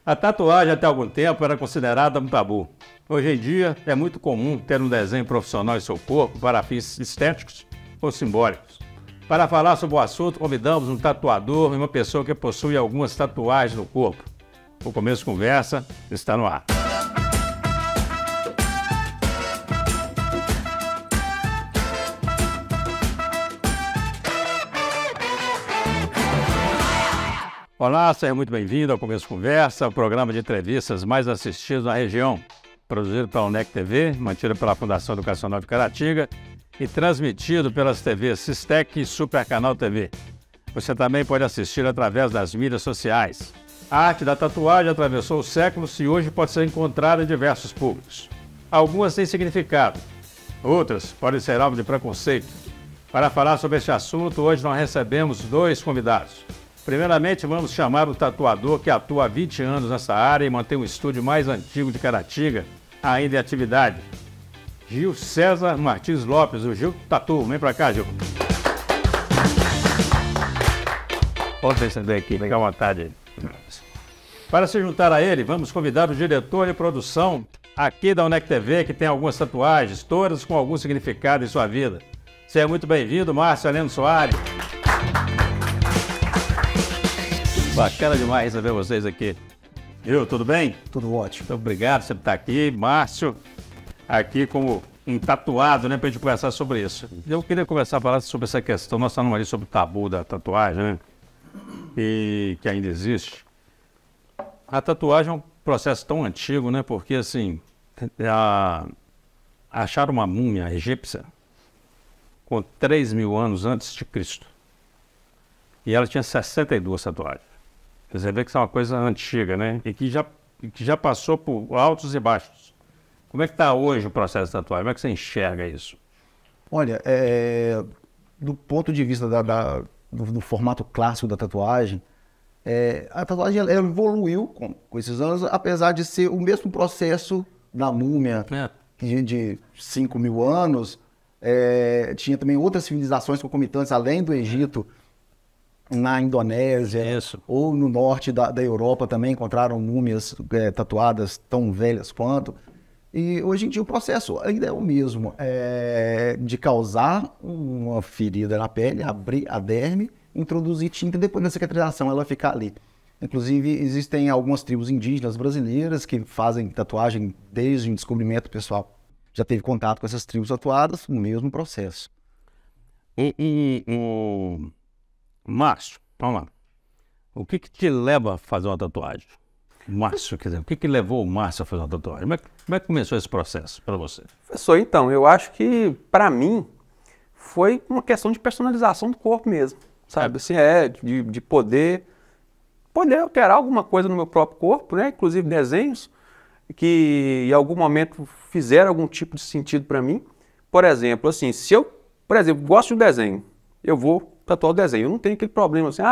A tatuagem até algum tempo era considerada um tabu. Hoje em dia é muito comum ter um desenho profissional em seu corpo para fins estéticos ou simbólicos. Para falar sobre o assunto, convidamos um tatuador e uma pessoa que possui algumas tatuagens no corpo. O Começo de Conversa está no ar. Olá, seja muito bem-vindo ao Começo de Conversa, o programa de entrevistas mais assistido na região, produzido pela UNEC TV, mantido pela Fundação Educacional de Caratinga e transmitido pelas TVs Sistec e Super Canal TV. Você também pode assistir através das mídias sociais. A arte da tatuagem atravessou os séculos e hoje pode ser encontrada em diversos públicos. Algumas têm significado, outras podem ser alvo de preconceito. Para falar sobre este assunto, hoje nós recebemos dois convidados. Primeiramente, vamos chamar o tatuador que atua há 20 anos nessa área e mantém o estúdio mais antigo de Caratinga, ainda em atividade. Gil César Martins Lopes, o Gil Tatu. Vem pra cá, Gil. Pode descender aqui, fica à vontade. Para se juntar a ele, vamos convidar o diretor de produção aqui da UNEC TV, que tem algumas tatuagens, todas com algum significado em sua vida. Seja muito bem-vindo, Márcio Heleno Soares. Bacana demais receber vocês aqui. Tudo bem? Tudo ótimo. Muito obrigado por você estar aqui. Márcio, aqui como um tatuado, né, para a gente conversar sobre isso. Eu queria conversar, falar sobre essa questão, nós falamos ali sobre o tabu da tatuagem, né, e que ainda existe. A tatuagem é um processo tão antigo, né, porque assim, acharam uma múmia egípcia com 3.000 anos antes de Cristo. E ela tinha 62 tatuagens. Você vê que isso é uma coisa antiga, né? E que já passou por altos e baixos. Como é que está hoje o processo de tatuagem? Como é que você enxerga isso? Olha, do ponto de vista do formato clássico da tatuagem, a tatuagem ela evoluiu com esses anos, apesar de ser o mesmo processo da múmia de 5.000 anos. Tinha também outras civilizações concomitantes, além do Egito, na Indonésia, ou no norte da Europa também encontraram múmias tatuadas tão velhas quanto. E hoje em dia o processo ainda é o mesmo, de causar uma ferida na pele, abrir a derme, introduzir tinta e depois da cicatrização ela fica ali. Inclusive existem algumas tribos indígenas brasileiras que fazem tatuagem desde o descobrimento pessoal. Já teve contato com essas tribos tatuadas no mesmo processo. Márcio, vamos lá. O que te leva a fazer uma tatuagem? Márcio, quer dizer, o que levou o Márcio a fazer uma tatuagem? Como é que começou esse processo para você? Professor, então, eu acho que, para mim, foi uma questão de personalização do corpo mesmo, sabe? Assim, de poder alterar alguma coisa no meu próprio corpo, né? Inclusive desenhos que, em algum momento, fizeram algum tipo de sentido para mim. Por exemplo, assim, se eu, gosto de um desenho, eu vou tatuar o desenho. Eu não tenho aquele problema assim,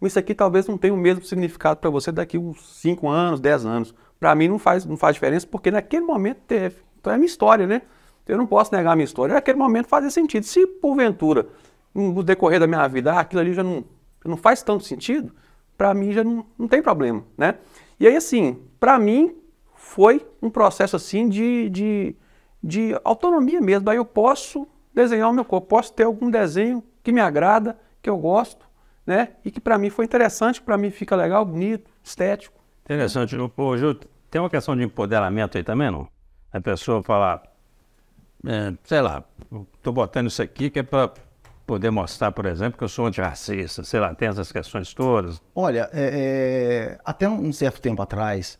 isso aqui talvez não tenha o mesmo significado para você daqui uns 5 anos, 10 anos. Para mim não faz diferença, porque naquele momento teve. Então é a minha história, né? Eu não posso negar a minha história. Naquele momento fazia sentido. Se porventura, no decorrer da minha vida, aquilo ali já não faz tanto sentido, para mim já não tem problema, né? E aí assim, para mim foi um processo assim de autonomia mesmo. Aí eu posso desenhar o meu corpo, posso ter algum desenho que me agrada, que eu gosto, né? E que para mim foi interessante, para mim fica legal, bonito, estético. Interessante. Ô, Ju, tem uma questão de empoderamento aí também, não? A pessoa falar, sei lá, estou botando isso aqui que é para poder mostrar, por exemplo, que eu sou antirracista, sei lá, tem essas questões todas. Olha, até um certo tempo atrás,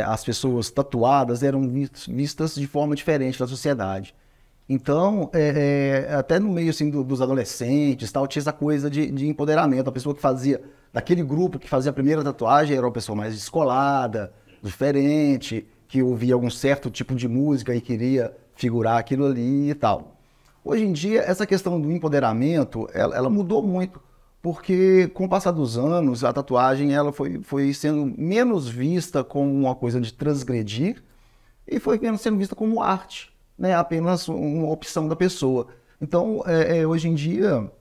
as pessoas tatuadas eram vistas de forma diferente da sociedade. Então, até no meio assim, dos adolescentes, tal, tinha essa coisa de empoderamento. A pessoa que fazia, daquele grupo que fazia a primeira tatuagem, era uma pessoa mais descolada, diferente, que ouvia algum certo tipo de música e queria figurar aquilo ali e tal. Hoje em dia, essa questão do empoderamento, ela mudou muito, porque com o passar dos anos, a tatuagem ela foi sendo menos vista como uma coisa de transgredir e foi sendo vista como arte. Né, apenas uma opção da pessoa. Então, hoje em dia,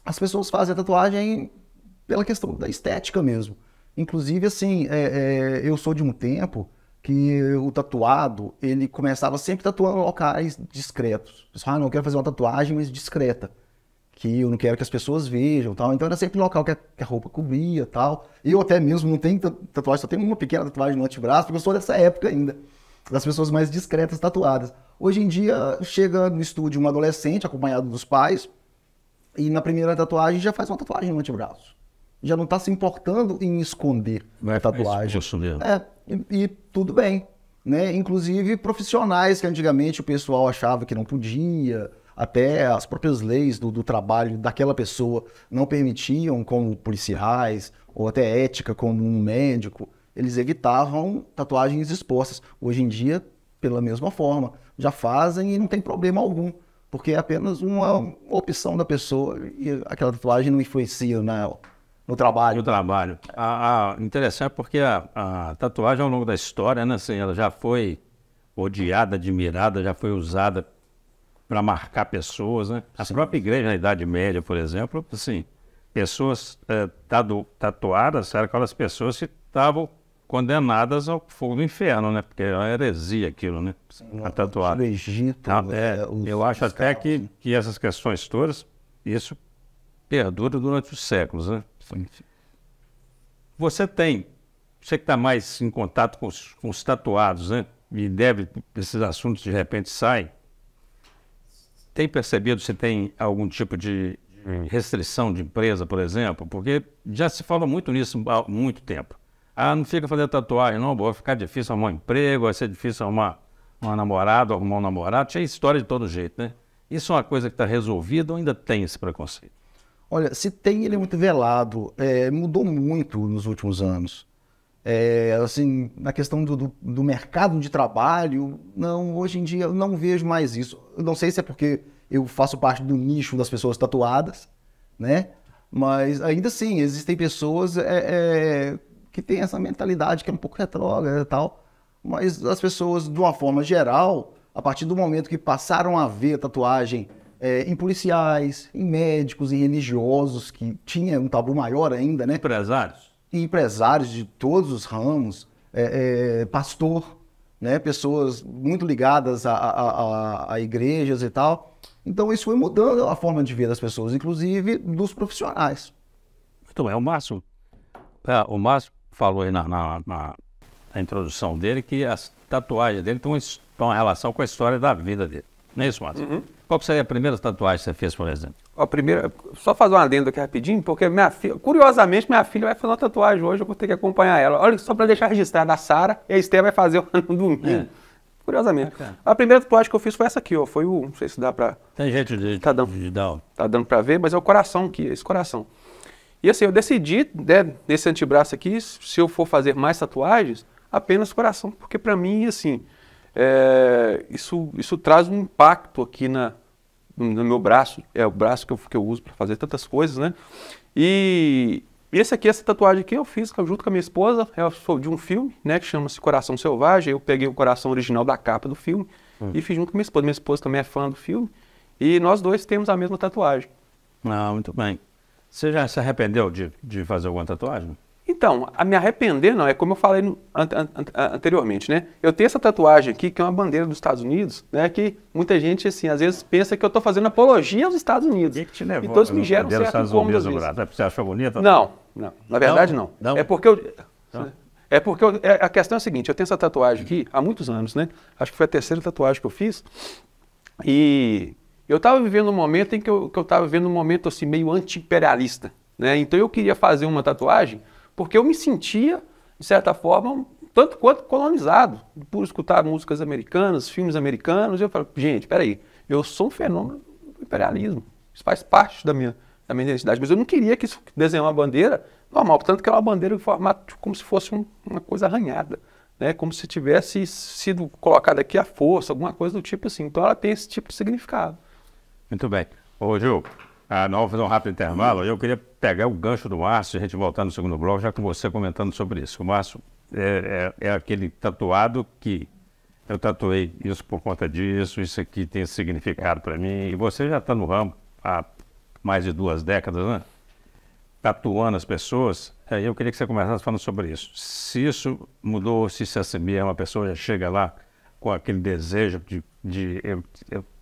as pessoas fazem a tatuagem pela questão da estética mesmo. Inclusive, assim, eu sou de um tempo que o tatuado, ele começava sempre tatuando em locais discretos. Pessoal, não, eu quero fazer uma tatuagem, mas discreta, que eu não quero que as pessoas vejam, tal. Então era sempre local que a roupa cobria, tal. Eu até mesmo não tenho tatuagem, só tenho uma pequena tatuagem no antebraço, porque eu sou dessa época ainda, das pessoas mais discretas tatuadas. Hoje em dia, chega no estúdio um adolescente, acompanhado dos pais, e na primeira tatuagem já faz uma tatuagem no antebraço. Já não está se importando em esconder a tatuagem. Isso mesmo. E tudo bem, né? Inclusive profissionais que antigamente o pessoal achava que não podia, até as próprias leis do trabalho daquela pessoa não permitiam, como policiais, ou até ética como um médico, eles evitavam tatuagens expostas. Hoje em dia, pela mesma forma, já fazem e não tem problema algum, porque é apenas uma opção da pessoa e aquela tatuagem não influencia no trabalho. No trabalho. Interessante porque a tatuagem ao longo da história, né, assim, ela já foi odiada, admirada, já foi usada para marcar pessoas, né? A própria igreja na Idade Média, por exemplo, assim, pessoas tatuadas eram aquelas pessoas que estavam condenadas ao fogo do inferno, né? Porque era uma heresia aquilo, né? A tatuagem. No Egito. Eu acho até que essas questões todas, isso perdura durante os séculos, né? Você que está mais em contato com os tatuados, né? E esses assuntos de repente saem, tem percebido se tem algum tipo de restrição de empresa, por exemplo? Porque já se fala muito nisso há muito tempo. Não fica fazendo tatuagem, não, vai ficar difícil arrumar um emprego, vai ser difícil arrumar uma namorada, arrumar um namorado. Tinha história de todo jeito, né? Isso é uma coisa que está resolvida ou ainda tem esse preconceito? Olha, se tem, ele é muito velado. Mudou muito nos últimos anos. Assim, na questão do mercado de trabalho, não, hoje em dia eu não vejo mais isso. Eu não sei se é porque eu faço parte do nicho das pessoas tatuadas, né? Mas ainda assim, existem pessoas que têm essa mentalidade que é um pouco retrógrada e tal. Mas as pessoas, de uma forma geral, a partir do momento que passaram a ver a tatuagem em policiais, em médicos, em religiosos, que tinha um tabu maior ainda, né? Empresários? E empresários de todos os ramos, pastor, né? Pessoas muito ligadas a igrejas e tal. Então isso foi mudando a forma de ver das pessoas, inclusive dos profissionais. Então, o Márcio falou aí na introdução dele que as tatuagens dele têm uma relação com a história da vida dele. Não é isso, Márcio? Uhum. Qual seria a primeira tatuagem que você fez, por exemplo? A primeira, só fazer um adendo aqui rapidinho, porque curiosamente, minha filha vai fazer uma tatuagem hoje, eu vou ter que acompanhar ela. Olha, só para deixar registrada, a Sara e a Esther vai fazer no domingo. Curiosamente. A primeira tatuagem que eu fiz foi essa aqui, ó. Foi não sei se dá para... Tem jeito de dar. Tá dando para ver, mas é o coração aqui, esse coração. E assim, eu decidi, né, nesse antebraço aqui, se eu for fazer mais tatuagens, apenas coração, porque para mim, assim, isso traz um impacto aqui no meu braço, é o braço que eu uso para fazer tantas coisas, né? E essa tatuagem aqui eu fiz junto com a minha esposa, sou de um filme, né, que chama-se Coração Selvagem. Eu peguei o coração original da capa do filme e fiz junto com a minha esposa. Minha esposa também é fã do filme e nós dois temos a mesma tatuagem. Muito bem. Você já se arrependeu de fazer alguma tatuagem? Então, a me arrepender não, é como eu falei anteriormente, né? Eu tenho essa tatuagem aqui, que é uma bandeira dos Estados Unidos, né? Que muita gente, assim, às vezes pensa que eu estou fazendo apologia aos Estados Unidos. O que te levou? Então isso me gera um certo incômodo às vezes. Você achou bonita? Não. Na verdade, não. Não? É porque a questão é a seguinte, eu tenho essa tatuagem aqui há muitos anos, né? Acho que foi a terceira tatuagem que eu fiz. E eu estava vivendo um momento em que eu estava vivendo um momento, assim, meio anti-imperialista, né? Então eu queria fazer uma tatuagem porque eu me sentia, de certa forma, tanto quanto colonizado, por escutar músicas americanas, filmes americanos. Eu falo, gente, peraí, eu sou um fenômeno do imperialismo, isso faz parte da minha identidade, mas eu não queria que isso desenhar uma bandeira normal, portanto que era uma bandeira em formato como se fosse uma coisa arranhada, né? Como se tivesse sido colocada aqui à força, alguma coisa do tipo assim. Então ela tem esse tipo de significado. Muito bem. Ô, Gil, nós vamos fazer um rápido intervalo. Eu queria pegar o gancho do Márcio e a gente voltar no segundo bloco, já com você comentando sobre isso. O Márcio é aquele tatuado que eu tatuei isso por conta disso, isso aqui tem significado para mim. E você já está no ramo há mais de 2 décadas, né? tatuando as pessoas, aí eu queria que você começasse falando sobre isso. Se isso mudou, se isso é uma pessoa já chega lá com aquele desejo de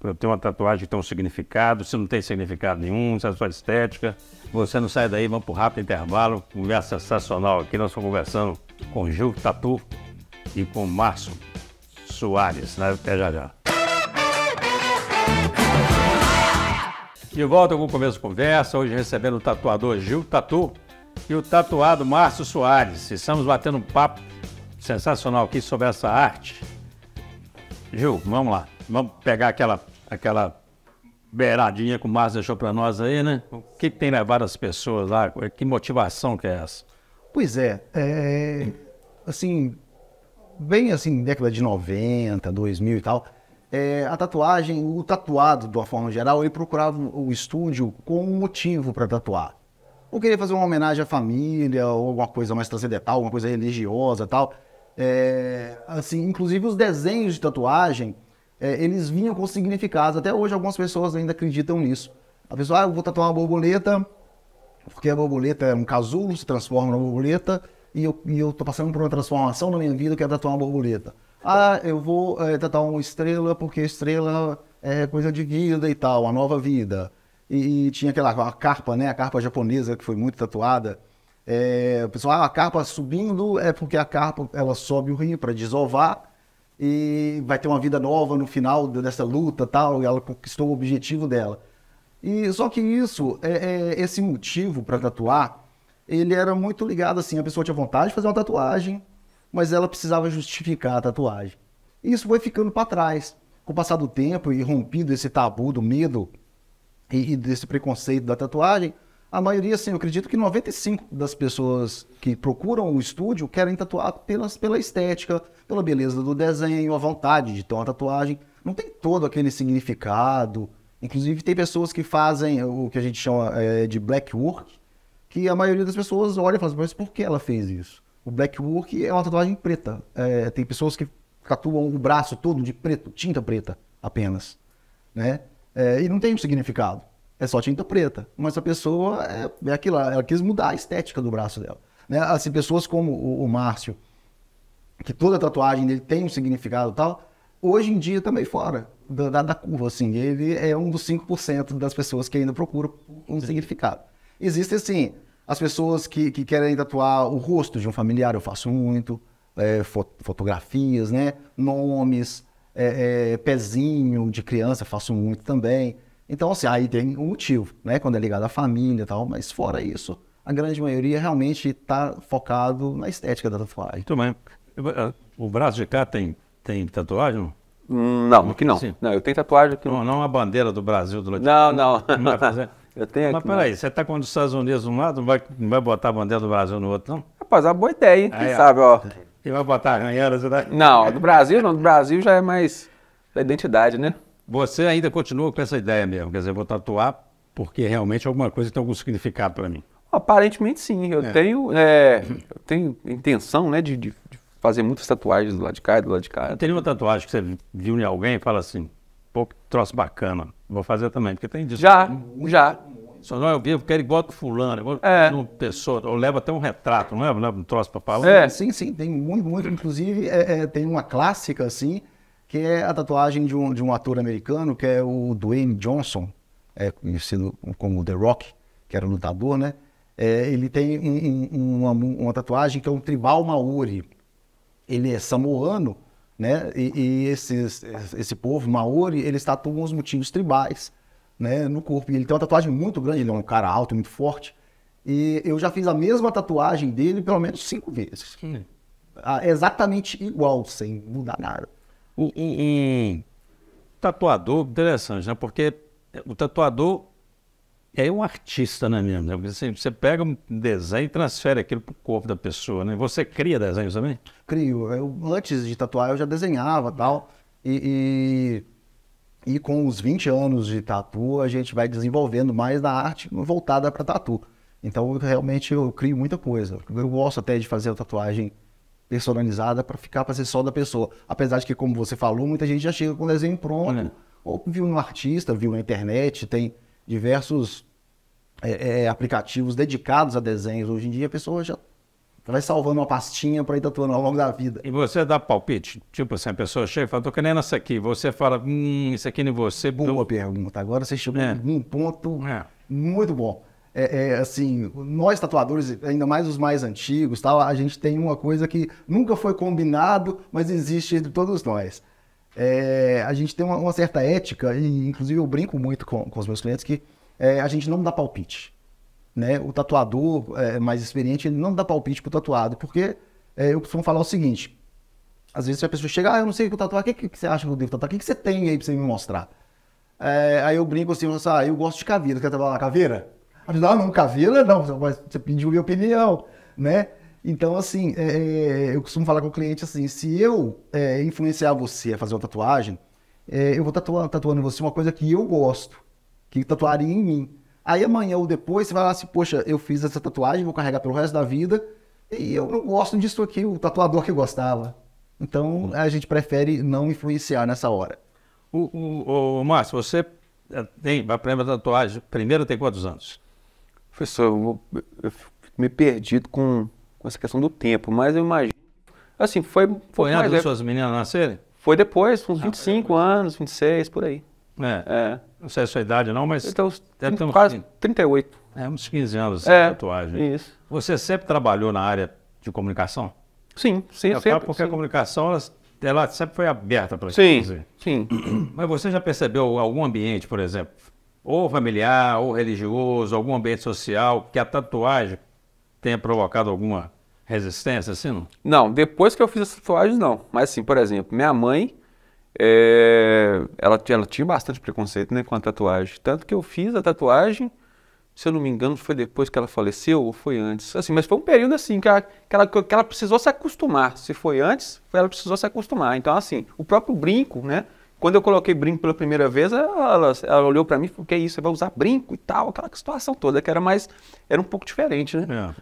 eu tenho uma tatuagem que tem um significado, se não tem significado nenhum, se é só estética, você não sai daí, vamos para o rápido intervalo, conversa sensacional aqui, nós estamos conversando com Gil Tatu e com Márcio Soares, né? Até já. De volta com o começo de conversa, hoje recebendo o tatuador Gil Tatu e o tatuado Márcio Soares. Estamos batendo um papo sensacional aqui sobre essa arte. Gil, vamos lá, vamos pegar aquela beiradinha que o Márcio deixou para nós aí, né? O que tem levado as pessoas lá? Que motivação que é essa? Pois assim, bem assim, década de 90, 2000 e tal, a tatuagem, o tatuado, de uma forma geral, ele procurava o estúdio com um motivo para tatuar. Ou queria fazer uma homenagem à família, ou alguma coisa mais transcendental, alguma coisa religiosa e tal. Assim, inclusive os desenhos de tatuagem, eles vinham com significados. Até hoje algumas pessoas ainda acreditam nisso. A pessoa, eu vou tatuar uma borboleta, porque a borboleta é um casulo, se transforma numa borboleta, e eu tô passando por uma transformação na minha vida, eu quero tatuar uma borboleta. Eu vou tatuar uma estrela, porque estrela é coisa de vida e tal, uma nova vida. E tinha a carpa, né? A carpa japonesa, que foi muito tatuada. O pessoal, a carpa subindo é porque a carpa ela sobe o rio para desovar e vai ter uma vida nova no final dessa luta tal, e ela conquistou o objetivo dela. Só que esse motivo para tatuar, ele era muito ligado assim, a pessoa tinha vontade de fazer uma tatuagem, mas ela precisava justificar a tatuagem. E isso foi ficando para trás. Com o passar do tempo e rompido esse tabu do medo e desse preconceito da tatuagem, a maioria, assim, eu acredito que 95% das pessoas que procuram o estúdio querem tatuar pela estética, pela beleza do desenho, a vontade de ter uma tatuagem. Não tem todo aquele significado. Inclusive, tem pessoas que fazem o que a gente chama de black work, que a maioria das pessoas olha e fala, mas por que ela fez isso? O black work é uma tatuagem preta. Tem pessoas que tatuam o braço todo de preto, tinta preta apenas, né? E não tem um significado. É só tinta preta. Mas a pessoa é aquilo lá, ela quis mudar a estética do braço dela, né? Assim, pessoas como o Márcio, que toda tatuagem dele tem um significado e tal, hoje em dia também fora da curva, assim. Ele é um dos 5% das pessoas que ainda procuram um significado. Existem, assim, as pessoas que querem tatuar o rosto de um familiar, eu faço muito, fotografias, né? Nomes, pezinho de criança, eu faço muito também. Então, assim, aí tem um motivo, né? Quando é ligado à família e tal, mas fora isso, a grande maioria realmente está focado na estética da tatuagem. Muito bem. O braço de cá tem tatuagem? Não, aqui não. Sim. Não, eu tenho tatuagem aqui. Não a bandeira do Brasil do lado. Não. Não vai fazer? Eu tenho aqui. Mas peraí, você está com os Estados Unidos de um lado, não vai botar a bandeira do Brasil no outro, não? Rapaz, é uma boa ideia, hein? Quem sabe, ó. E vai botar arranheiras, né? Não, do Brasil não. Do Brasil já é mais da identidade, né? Você ainda continua com essa ideia mesmo, quer dizer, vou tatuar porque realmente alguma coisa tem algum significado para mim. Aparentemente sim, eu tenho intenção, né, de fazer muitas tatuagens do lado de cá e do lado de cá. Tem uma tatuagem que você viu em alguém e fala assim, pô, que troço bacana, vou fazer também, porque tem disso. Já. Só não, eu quero igual do fulano, igual uma pessoa, eu levo até um retrato, não leva um troço para falar? Sim, tem muito, inclusive tem uma clássica assim, que é a tatuagem de um ator americano, que é o Dwayne Johnson, conhecido como The Rock, que era lutador, né? Ele tem uma tatuagem que é um tribal maori. Ele é samoano, né? E esse povo maori, eles tatuam os motivos tribais, né, no corpo. E ele tem uma tatuagem muito grande, ele é um cara alto, muito forte. E eu já fiz a mesma tatuagem dele pelo menos 5 vezes. Exatamente igual, sem mudar nada. Um tatuador, interessante, né? Porque o tatuador é um artista, né mesmo? Né? Porque você pega um desenho e transfere aquilo para o corpo da pessoa, né? Você cria desenhos também? Crio. Antes de tatuar eu já desenhava e tal. E com os 20 anos de tatu, a gente vai desenvolvendo mais da arte voltada para tatu. Então, realmente, eu crio muita coisa. Eu gosto até de fazer a tatuagem personalizada para ser só da pessoa. Apesar de que, como você falou, muita gente já chega com o desenho pronto, ou viu no artista, viu na internet, tem diversos aplicativos dedicados a desenhos. Hoje em dia a pessoa já vai salvando uma pastinha para ir tatuando ao longo da vida. E você dá palpite? Tipo assim, a pessoa chega e fala, tô querendo essa aqui. Você fala, isso aqui nem você. Boa pergunta. Agora você chegou num ponto É. muito bom. Assim, nós tatuadores, ainda mais os mais antigos, tal, a gente tem uma coisa que nunca foi combinado, mas existe entre todos nós. A gente tem uma certa ética, e inclusive eu brinco muito com os meus clientes, que a gente não dá palpite. Né? O tatuador mais experiente, ele não dá palpite pro tatuado, porque eu costumo falar o seguinte: às vezes a pessoa chega, eu não sei o que eu tatuar, o que você acha que eu devo tatuar? O que você tem aí pra você me mostrar? Aí eu brinco assim, eu gosto de caveira, quer tatuar uma caveira? Não, caveira não, você pediu minha opinião, né? Então, assim, eu costumo falar com o cliente assim, se eu influenciar você a fazer uma tatuagem, eu vou tatuando em você uma coisa que eu gosto, que tatuaria em mim. Aí amanhã ou depois você vai falar assim, poxa, eu fiz essa tatuagem, vou carregar pelo resto da vida, e eu não gosto disso aqui, o tatuador que gostava. Então, a gente prefere não influenciar nessa hora. O Márcio, você vai aprender a tatuagem, primeiro tem quantos anos? Professor, eu fico meio perdido com essa questão do tempo, mas eu imagino... Assim, foi antes das suas meninas nascerem? Foi depois, uns 25 anos, 26, por aí. Não sei a sua idade não, mas deve ter quase 38. Uns 15 anos de tatuagem. Isso. Você sempre trabalhou na área de comunicação? Sim, sempre. Porque a comunicação, ela sempre foi aberta para isso. Sim. Mas você já percebeu algum ambiente, por exemplo, ou familiar, ou religioso, algum ambiente social, que a tatuagem tenha provocado alguma resistência, assim, não? Não, depois que eu fiz as tatuagens, não. Mas assim, por exemplo, minha mãe, ela tinha bastante preconceito, né, com a tatuagem. Tanto que eu fiz a tatuagem, se eu não me engano, foi depois que ela faleceu ou foi antes. Assim, mas foi um período assim que ela precisou se acostumar. Se foi antes, ela precisou se acostumar. Então, assim, o próprio brinco, né? Quando eu coloquei brinco pela primeira vez, ela olhou pra mim e falou, que é isso, você vai usar brinco e tal, aquela situação toda, que era um pouco diferente, né?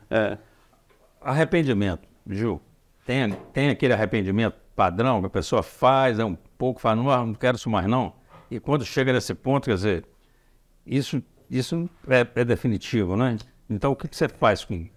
Arrependimento, Gil, tem aquele arrependimento padrão que a pessoa faz, um pouco, fala, não quero isso mais não, e quando chega nesse ponto, quer dizer, isso é definitivo, né? Então o que você faz com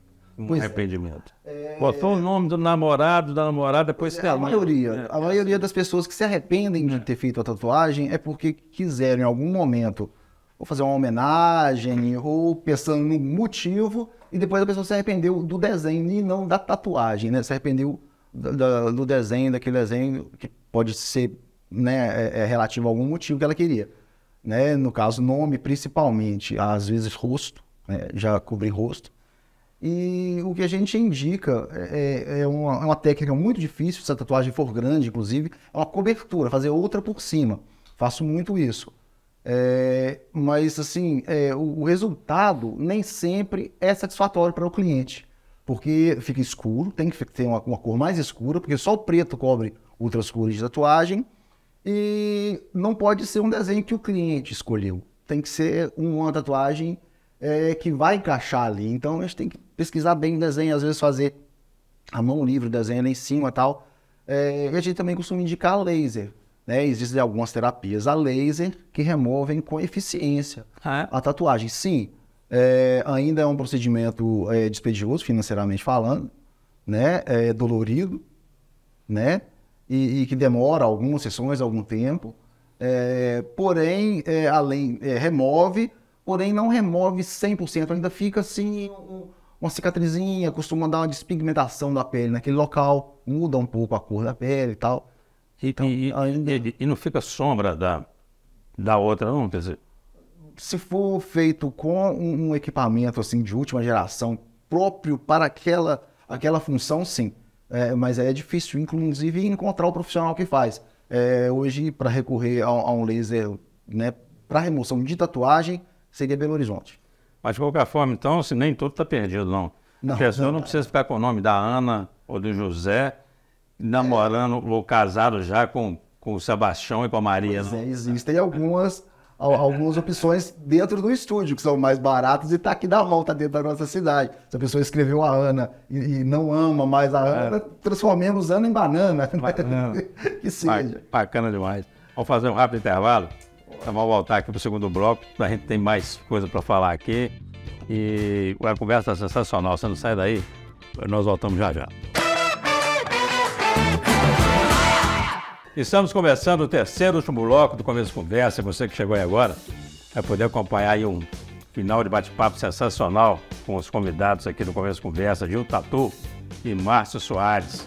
arrependimento? Botou o nome do namorado, da namorada, depois você... A maioria das pessoas que se arrependem de ter feito a tatuagem é porque quiseram em algum momento ou fazer uma homenagem ou pensando num motivo e depois a pessoa se arrependeu do desenho e não da tatuagem, né? Se arrependeu do desenho, daquele desenho que pode ser, né, relativo a algum motivo que ela queria, né? No caso, nome principalmente, às vezes rosto, né? Já cobri rosto. E o que a gente indica é uma técnica muito difícil, se a tatuagem for grande, inclusive, é uma cobertura, fazer outra por cima. Faço muito isso. Mas, assim, o resultado nem sempre é satisfatório para o cliente, porque fica escuro, tem que ter uma cor mais escura, porque só o preto cobre outras cores de tatuagem, e não pode ser um desenho que o cliente escolheu. Tem que ser uma tatuagem que vai encaixar ali. Então, a gente tem que pesquisar bem o desenho, às vezes fazer a mão livre, o desenho ali em cima e tal. E a gente também costuma indicar laser, né? Existem algumas terapias a laser que removem com eficiência a tatuagem. Sim, ainda é um procedimento dispendioso, financeiramente falando, né? Dolorido, né? E que demora algumas sessões, algum tempo. Porém, remove, porém não remove 100%, ainda fica assim uma cicatrizinha, costuma dar uma despigmentação da pele naquele local, muda um pouco a cor da pele e tal. Então, e não fica sombra da outra, não? Quer dizer, se for feito com um equipamento assim, de última geração, próprio para aquela função, sim. Mas é difícil, inclusive, encontrar o profissional que faz. Hoje, para recorrer a um laser, né, para remoção de tatuagem, seria Belo Horizonte. Mas, de qualquer forma, então, assim, nem tudo está perdido, não. A pessoa não precisa ficar com o nome da Ana ou do José, namorando ou casado já com o Sebastião e com a Maria. Existem algumas opções dentro do estúdio, que são mais baratas e tá aqui na mão, tá dentro da nossa cidade. Se a pessoa escreveu a Ana e não ama mais a Ana, transformemos Ana em banana. Que seja. Bacana demais. Vamos fazer um rápido intervalo. Então vamos voltar aqui para o segundo bloco, a gente tem mais coisa para falar aqui. E a conversa é sensacional, você não sai daí, nós voltamos já já. Estamos começando o terceiro último bloco do Começo Conversa. Você que chegou aí agora vai poder acompanhar aí um final de bate-papo sensacional com os convidados aqui do Começo Conversa, Gil Tatu e Márcio Soares.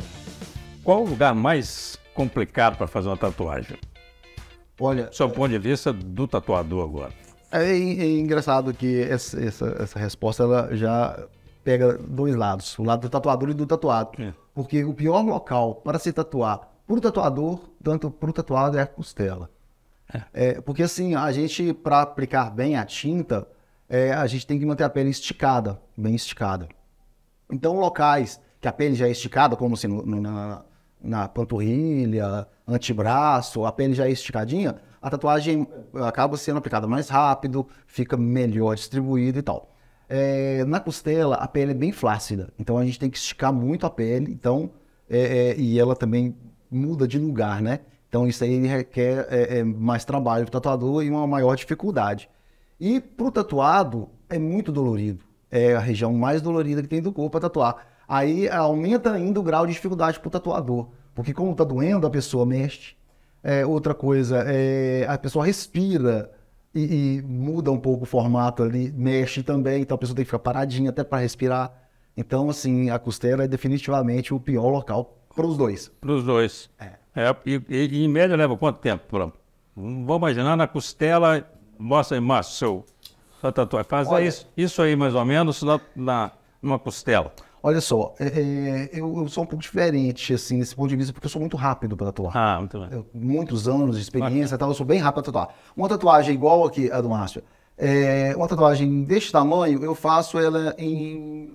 Qual o lugar mais complicado para fazer uma tatuagem? Olha, Do seu ponto de vista do tatuador agora. é engraçado que essa resposta ela já pega dois lados, o lado do tatuador e do tatuado. Porque o pior local para se tatuar para o tatuador, tanto para o tatuado, é a costela. Porque assim, a gente, para aplicar bem a tinta, a gente tem que manter a pele esticada, bem esticada. Então, locais que a pele já é esticada, como assim, na panturrilha, antebraço, a pele já é esticadinha, a tatuagem acaba sendo aplicada mais rápido, fica melhor distribuída e tal. Na costela, a pele é bem flácida, então a gente tem que esticar muito a pele, então, e ela também muda de lugar, né? Então isso aí requer mais trabalho para o tatuador e uma maior dificuldade. E para o tatuado é muito dolorido, é a região mais dolorida que tem do corpo para tatuar. Aí aumenta ainda o grau de dificuldade para o tatuador, porque como está doendo, a pessoa mexe. Outra coisa, a pessoa respira e muda um pouco o formato ali, mexe também, então a pessoa tem que ficar paradinha até para respirar. Então, assim, a costela é definitivamente o pior local para os dois. Para os dois. E em média leva quanto tempo? Vamos imaginar na costela, mostra aí, Márcio, sua tatuagem. Faz isso aí mais ou menos numa costela. Olha só, eu sou um pouco diferente, assim, nesse ponto de vista, porque eu sou muito rápido para tatuar. Muito bem. Muitos anos de experiência e tal, eu sou bem rápido para tatuar. Uma tatuagem igual aqui, a do Márcio, uma tatuagem deste tamanho, eu faço ela em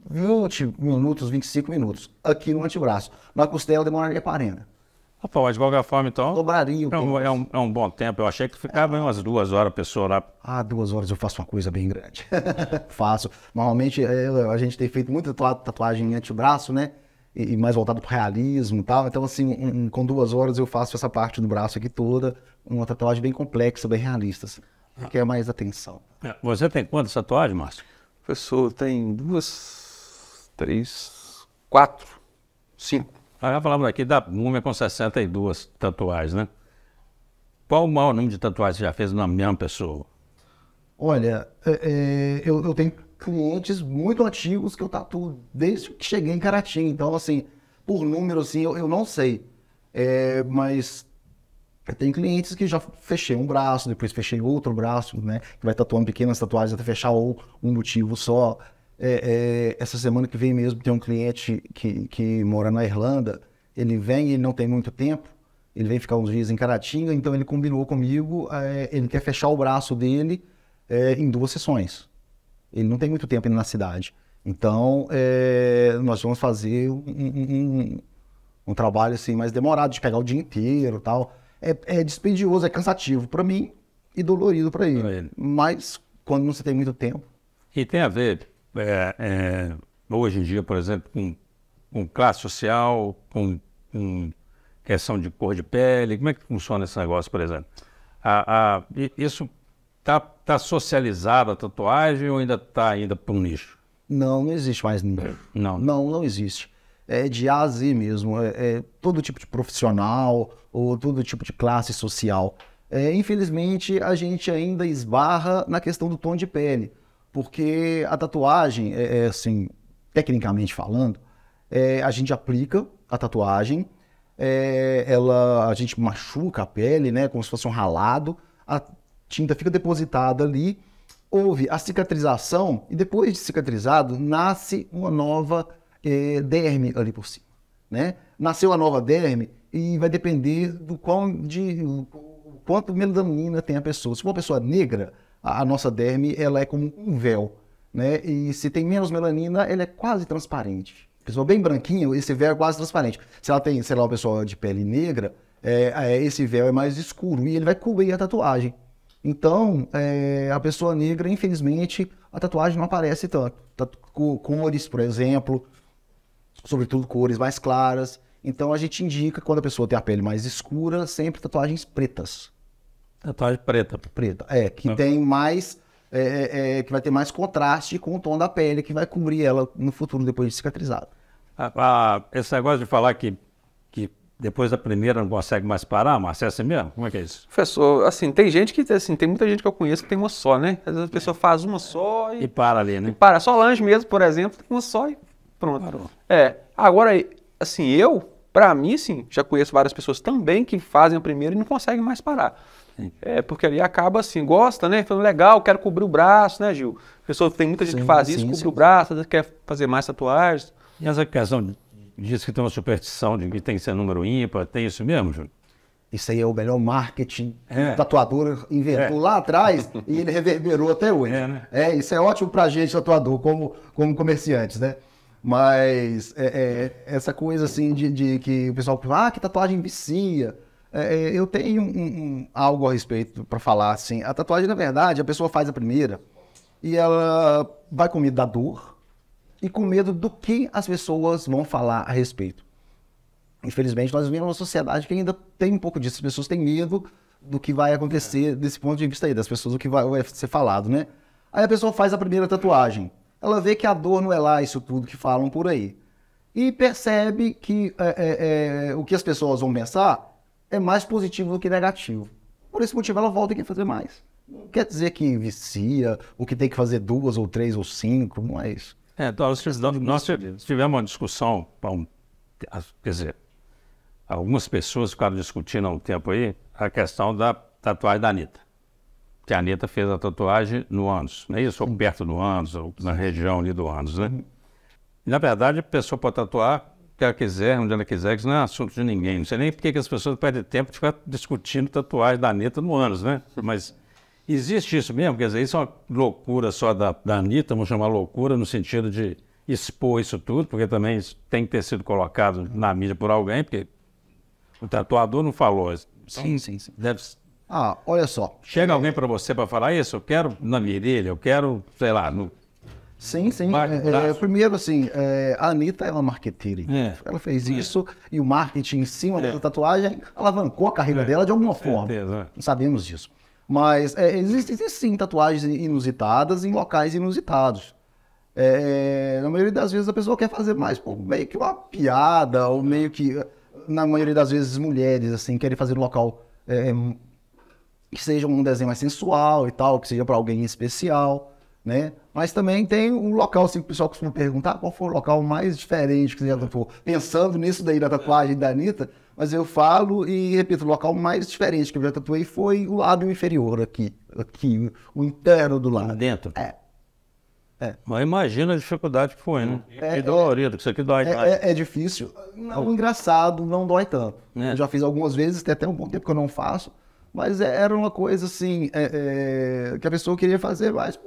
20 minutos, 25 minutos, aqui no antebraço. Na costela demoraria 40. Rapaz, de qualquer forma, então, Dobraria o tempo. é um bom tempo. Eu achei que ficava umas 2 horas a pessoa lá. 2 horas eu faço uma coisa bem grande. Faço. Normalmente a gente tem feito muita tatuagem em antebraço, né? E mais voltado para o realismo e tal. Então, assim, com 2 horas eu faço essa parte do braço aqui toda. Uma tatuagem bem complexa, bem realista. Assim, requer mais atenção. Você tem quantas tatuagens, Márcio? Professor, tem 2, 3, 4, 5. Já falamos aqui da múmia com 62 tatuagens, né? Qual o maior número de tatuagens você já fez na mesma pessoa? Olha, eu tenho clientes muito antigos que eu tatuo desde que cheguei em Caratinga. Então, assim, por número, assim, eu não sei. Mas eu tenho clientes que já fechei um braço, depois fechei outro braço, né? Que vai tatuando pequenas tatuagens até fechar um motivo só. Essa semana que vem mesmo tem um cliente que mora na Irlanda. Ele vem, ele não tem muito tempo, ele vem ficar uns dias em Caratinga, então ele combinou comigo, ele quer fechar o braço dele em 2 sessões. Ele não tem muito tempo ainda na cidade. Então, nós vamos fazer um trabalho assim, mais demorado, de pegar o dia inteiro e tal. É dispendioso, é cansativo para mim e dolorido para ele. Mas quando não se tem muito tempo. E tem a ver... hoje em dia, por exemplo, com classe social, com questão de cor de pele, como é que funciona esse negócio, por exemplo? Isso está socializado a tatuagem ou ainda está para um nicho? Não existe mais nicho. Não existe. É de A a Z mesmo, todo tipo de profissional ou todo tipo de classe social. Infelizmente, a gente ainda esbarra na questão do tom de pele. Porque a tatuagem, assim, tecnicamente falando, a gente aplica a tatuagem, a gente machuca a pele, né, como se fosse um ralado, a tinta fica depositada ali, houve a cicatrização e depois de cicatrizado nasce uma nova derme ali por cima, né? Nasceu a nova derme e vai depender do quanto melanina tem a pessoa. Se for uma pessoa negra, a nossa derme ela é como um véu, né? E se tem menos melanina, ela é quase transparente. Pessoa bem branquinha, esse véu é quase transparente. Se ela tem, sei lá, uma pessoa de pele negra, esse véu é mais escuro e ele vai cobrir a tatuagem. Então, a pessoa negra, infelizmente, a tatuagem não aparece tanto. Cores, por exemplo, sobretudo cores mais claras. Então, a gente indica, quando a pessoa tem a pele mais escura, sempre tatuagens pretas. Tatuagem preta. Preta, que tem mais que vai ter mais contraste com o tom da pele, que vai cobrir ela no futuro, depois de cicatrizado. Esse negócio de falar que depois da primeira não consegue mais parar, Márcio, é assim mesmo? Como é que é isso? Professor, assim, tem muita gente que eu conheço que tem uma só, né? Às vezes a pessoa faz uma só E para ali, né? para. Só lanche mesmo, por exemplo, tem uma só e pronto. Parou. Agora, assim, pra mim, assim, já conheço várias pessoas também que fazem a primeira e não conseguem mais parar. Sim. Porque ali acaba assim, gosta, né? Falando, legal, quero cobrir o braço, né, Gil? Tem muita gente que faz isso, cobre o braço, às vezes quer fazer mais tatuagens. E essa questão diz que tem uma superstição de que tem que ser número ímpar, tem isso mesmo, Júlio? Isso aí é o melhor marketing que o tatuador inventou lá atrás e ele reverberou até hoje. Né? Isso é ótimo pra gente, tatuador, como comerciantes, né? Mas essa coisa assim de que o pessoal fala, que tatuagem vicia. Eu tenho algo a respeito para falar, assim. A tatuagem, na verdade, a pessoa faz a primeira e ela vai com medo da dor e com medo do que as pessoas vão falar a respeito. Infelizmente, nós vivemos uma sociedade que ainda tem um pouco disso. As pessoas têm medo do que vai acontecer desse ponto de vista aí, das pessoas, do que vai ser falado, né? Aí a pessoa faz a primeira tatuagem. Ela vê que a dor não é lá isso tudo que falam por aí. E percebe que o que as pessoas vão pensar é mais positivo do que negativo. Por esse motivo, ela volta e quer fazer mais. Não quer dizer que vicia, ou que tem que fazer 2 ou 3 ou 5, não é isso. Então, nós tivemos uma discussão, quer dizer, algumas pessoas ficaram discutindo há um tempo aí a questão da tatuagem da Anitta. Que a Anitta fez a tatuagem no ânus, não é isso? Ou perto do ânus, ou na região ali do ânus, né? E, na verdade, a pessoa pode tatuar o que ela quiser, onde ela quiser, que isso não é assunto de ninguém. Não sei nem por que as pessoas perdem tempo de ficar discutindo tatuagem da Anitta no ânus, né? Mas existe isso mesmo? Quer dizer, isso é uma loucura só da Anitta, vamos chamar loucura no sentido de expor isso tudo, porque também isso tem que ter sido colocado na mídia por alguém, porque o tatuador não falou. Sim. Deve... olha só. Chega alguém para você para falar isso? Eu quero na virilha, eu quero, sei lá, no... Sim. Primeiro, assim, a Anitta é uma marqueteira. Ela fez isso e o marketing em cima da tatuagem alavancou a carreira dela de alguma forma. Não sabemos disso. Mas existem sim tatuagens inusitadas em locais inusitados. Na maioria das vezes a pessoa quer fazer mais meio que uma piada, ou meio que, na maioria das vezes, mulheres assim querem fazer um local que seja um desenho mais sensual e tal, que seja para alguém especial, né? Mas também tem um local, assim, que o pessoal costuma perguntar qual foi o local mais diferente que você já tatuou. Pensando nisso daí da tatuagem da Anitta, mas eu falo e repito, o local mais diferente que eu já tatuei foi o lábio inferior aqui, o interno do lábio. Lá dentro? Mas imagina a dificuldade que foi, né? É dolorido, que isso aqui dói. É difícil. O engraçado não dói tanto. Eu já fiz algumas vezes, tem até um bom tempo que eu não faço, mas era uma coisa assim, que a pessoa queria fazer mais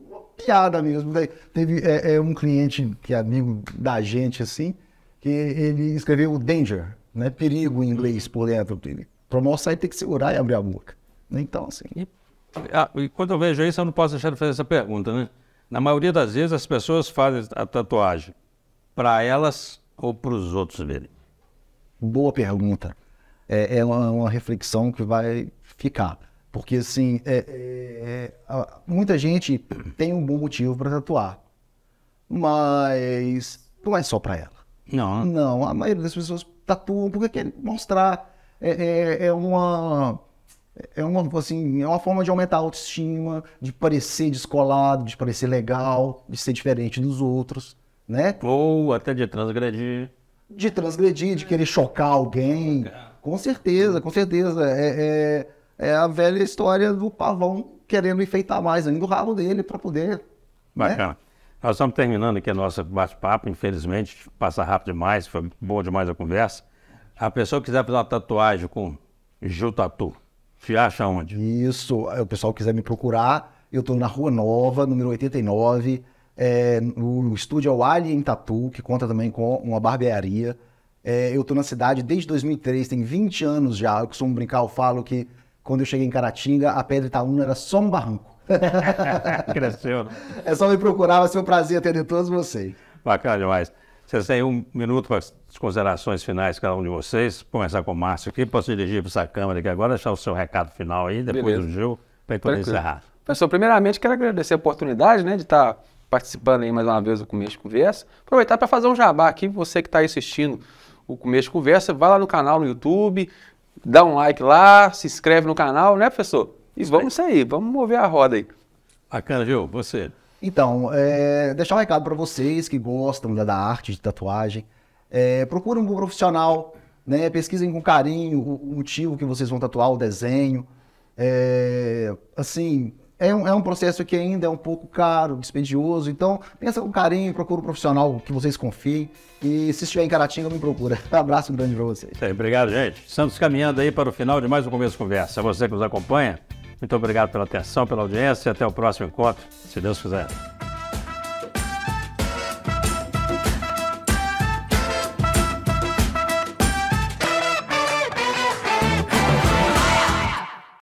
uma piada mesmo. Teve um cliente que é amigo da gente, assim, que ele escreveu danger, né? Perigo em inglês por dentro dele. Para mostrar, ele tem que segurar e abrir a boca. Então, assim... E quando eu vejo isso, eu não posso deixar de fazer essa pergunta, né? Na maioria das vezes, as pessoas fazem a tatuagem para elas ou para os outros verem? Boa pergunta. É uma reflexão que vai ficar. Porque, assim, muita gente tem um bom motivo para tatuar, mas não é só para ela. Não, a maioria das pessoas tatuam porque querem mostrar. É uma forma de aumentar a autoestima, de parecer descolado, de parecer legal, de ser diferente dos outros, né? Ou até de transgredir. De transgredir, de querer chocar alguém. Com certeza. É a velha história do pavão querendo enfeitar mais ainda o rabo dele para poder... Bacana. Né? Nós estamos terminando aqui a nossa bate-papo, infelizmente, passa rápido demais, foi boa demais a conversa. A pessoa que quiser fazer uma tatuagem com Gil Tatu, te acha onde? Isso, o pessoal quiser me procurar, eu estou na Rua Nova, número 89, o estúdio é o Alien Tattoo, que conta também com uma barbearia. Eu estou na cidade desde 2003, tem 20 anos já, eu costumo brincar, eu falo que quando eu cheguei em Caratinga, a Pedra Itaúna era só um barranco. Cresceu, né? É só me procurar, vai ser um prazer atender todos vocês. Bacana demais. Vocês têm um minuto para as considerações finais, cada um de vocês. Vou começar com o Márcio aqui, posso dirigir para essa câmera aqui agora, deixar o seu recado final aí, depois do Gil, para poder encerrar. Professor, primeiramente quero agradecer a oportunidade, né, de estar participando aí mais uma vez do Começo de Conversa. Aproveitar para fazer um jabá aqui, você que está aí assistindo o Começo de Conversa, vai lá no canal no YouTube, dá um like lá, se inscreve no canal, né, professor? E vamos isso aí, vamos mover a roda aí. Bacana, Gil, você. Então, deixar um recado para vocês que gostam da arte de tatuagem. Procurem um bom profissional, né? Pesquisem com carinho o motivo que vocês vão tatuar, o desenho. Assim, é um processo que ainda é um pouco caro, dispendioso. Então, pensa com carinho, procura um profissional que vocês confiem. E se estiver em Caratinga, me procura. Um abraço grande para vocês. Obrigado, gente. Estamos caminhando aí para o final de mais um Começo de Conversa. A você que nos acompanha, muito obrigado pela atenção, pela audiência e até o próximo encontro, se Deus quiser.